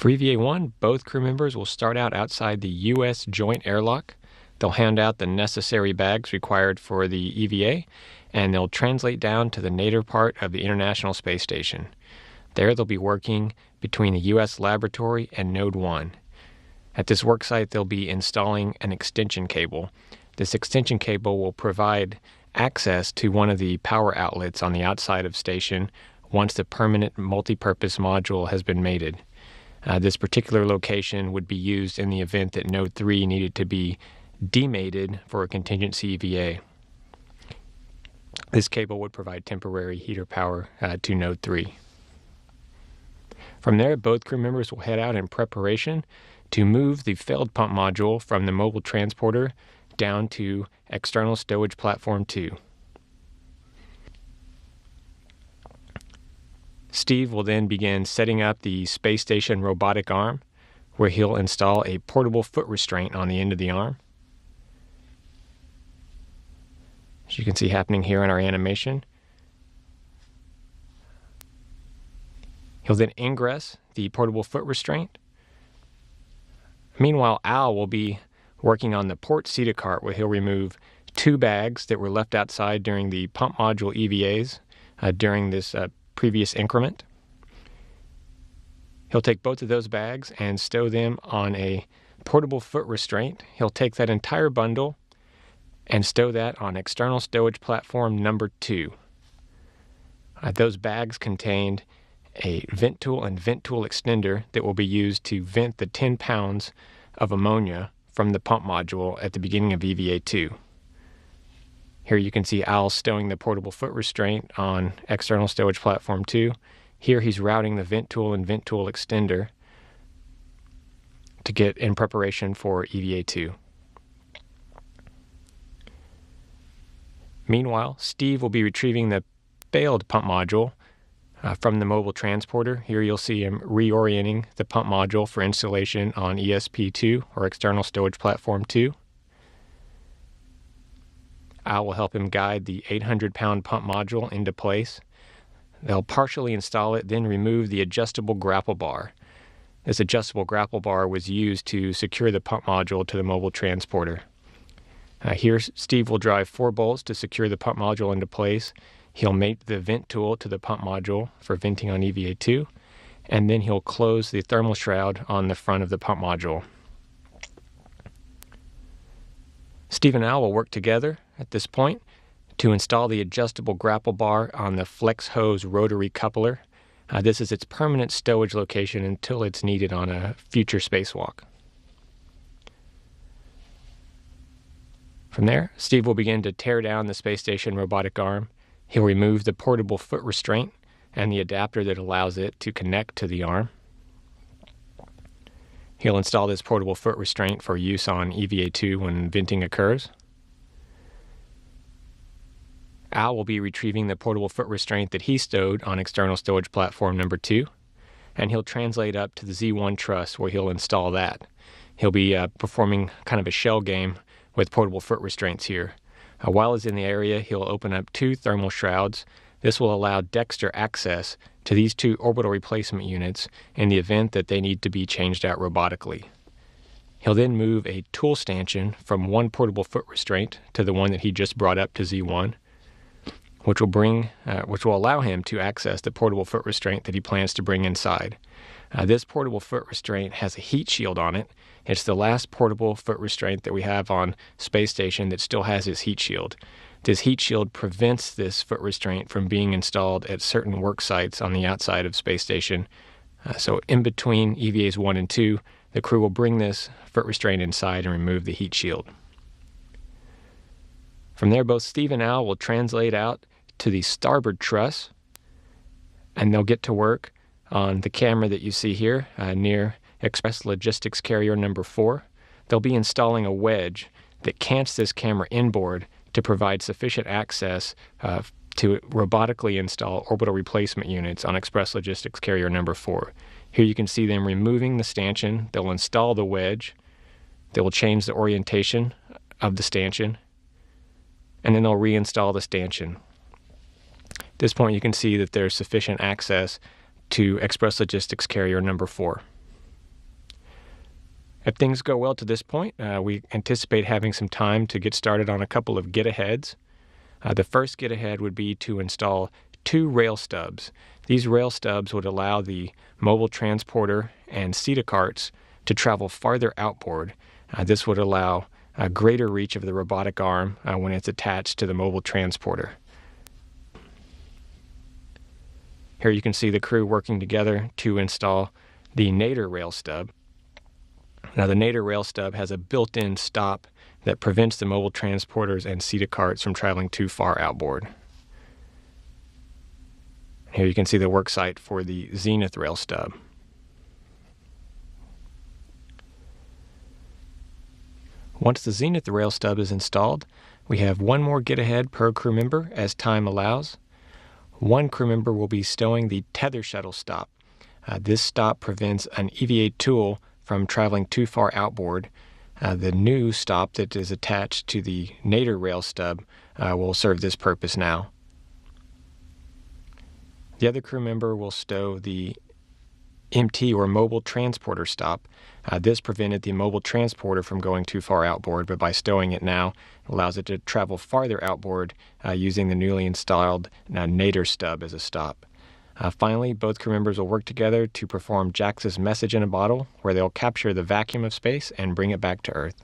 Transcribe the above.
For EVA-1, both crew members will start out outside the U.S. joint airlock. They'll hand out the necessary bags required for the EVA, and they'll translate down to the nadir part of the International Space Station. There they'll be working between the U.S. laboratory and Node 1. At this work site, they'll be installing an extension cable. This extension cable will provide access to one of the power outlets on the outside of station once the permanent multi-purpose module has been mated. This particular location would be used in the event that Node 3 needed to be demated for a contingency EVA. This cable would provide temporary heater power to Node 3. From there, both crew members will head out in preparation to move the failed pump module from the mobile transporter down to external stowage platform 2. Steve will then begin setting up the space station robotic arm, where he'll install a portable foot restraint on the end of the arm. As you can see happening here in our animation. He'll then ingress the portable foot restraint. Meanwhile, Al will be working on the port seated cart, where he'll remove 2 bags that were left outside during the pump module EVAs during this previous increment. He'll take both of those bags and stow them on a portable foot restraint. He'll take that entire bundle and stow that on external stowage platform number 2. Those bags contained a vent tool and vent tool extender that will be used to vent the 10 pounds of ammonia from the pump module at the beginning of EVA-2. Here you can see Al stowing the portable foot restraint on external stowage platform 2. Here he's routing the vent tool and vent tool extender to get in preparation for EVA-2. Meanwhile, Steve will be retrieving the failed pump module from the mobile transporter. Here you'll see him reorienting the pump module for installation on ESP2, or external stowage platform 2. Al will help him guide the 800-pound pump module into place. They'll partially install it, then remove the adjustable grapple bar. This adjustable grapple bar was used to secure the pump module to the mobile transporter. Here, Steve will drive 4 bolts to secure the pump module into place. He'll mate the vent tool to the pump module for venting on EVA-2, and then he'll close the thermal shroud on the front of the pump module. Steve and Al will work together at this point to install the adjustable grapple bar on the flex hose rotary coupler. This is its permanent stowage location until it's needed on a future spacewalk. From there, Steve will begin to tear down the space station robotic arm. He'll remove the portable foot restraint and the adapter that allows it to connect to the arm. He'll install this portable foot restraint for use on EVA-2 when venting occurs. Al will be retrieving the portable foot restraint that he stowed on external stowage platform number 2, and he'll translate up to the Z1 truss where he'll install that. He'll be performing kind of a shell game with portable foot restraints here. While he's in the area, he'll open up 2 thermal shrouds. This will allow Dexter access to these 2 orbital replacement units in the event that they need to be changed out robotically. He'll then move a tool stanchion from one portable foot restraint to the one that he just brought up to Z1, which will allow him to access the portable foot restraint that he plans to bring inside. This portable foot restraint has a heat shield on it. It's the last portable foot restraint that we have on Space Station that still has its heat shield. This heat shield prevents this foot restraint from being installed at certain work sites on the outside of Space Station. So in between EVAs 1 and 2, the crew will bring this foot restraint inside and remove the heat shield. From there, both Steve and Al will translate out to the starboard truss, and they'll get to work on the camera that you see here near Express Logistics Carrier number 4. They'll be installing a wedge that cants this camera inboard to provide sufficient access to robotically install orbital replacement units on Express Logistics Carrier number 4. Here you can see them removing the stanchion. They'll install the wedge. They will change the orientation of the stanchion, and then they'll reinstall the stanchion. At this point, you can see that there's sufficient access to Express Logistics Carrier number 4. If things go well to this point, we anticipate having some time to get started on a couple of get-aheads. The first get-ahead would be to install 2 rail stubs. These rail stubs would allow the mobile transporter and SETA carts to travel farther outboard. This would allow a greater reach of the robotic arm when it's attached to the mobile transporter. Here you can see the crew working together to install the nadir rail stub. Now the nadir rail stub has a built-in stop that prevents the mobile transporters and SETA carts from traveling too far outboard. Here you can see the work site for the zenith rail stub. Once the zenith rail stub is installed, we have one more get-ahead per crew member as time allows. One crew member will be stowing the tether shuttle stop. This stop prevents an EVA tool from traveling too far outboard. The new stop that is attached to the nadir rail stub will serve this purpose now. The other crew member will stow the MT or mobile transporter stop. This prevented the mobile transporter from going too far outboard, but by stowing it now, it allows it to travel farther outboard using the newly installed nadir stub as a stop. Finally, both crew members will work together to perform JAXA's message in a bottle, where they'll capture the vacuum of space and bring it back to Earth.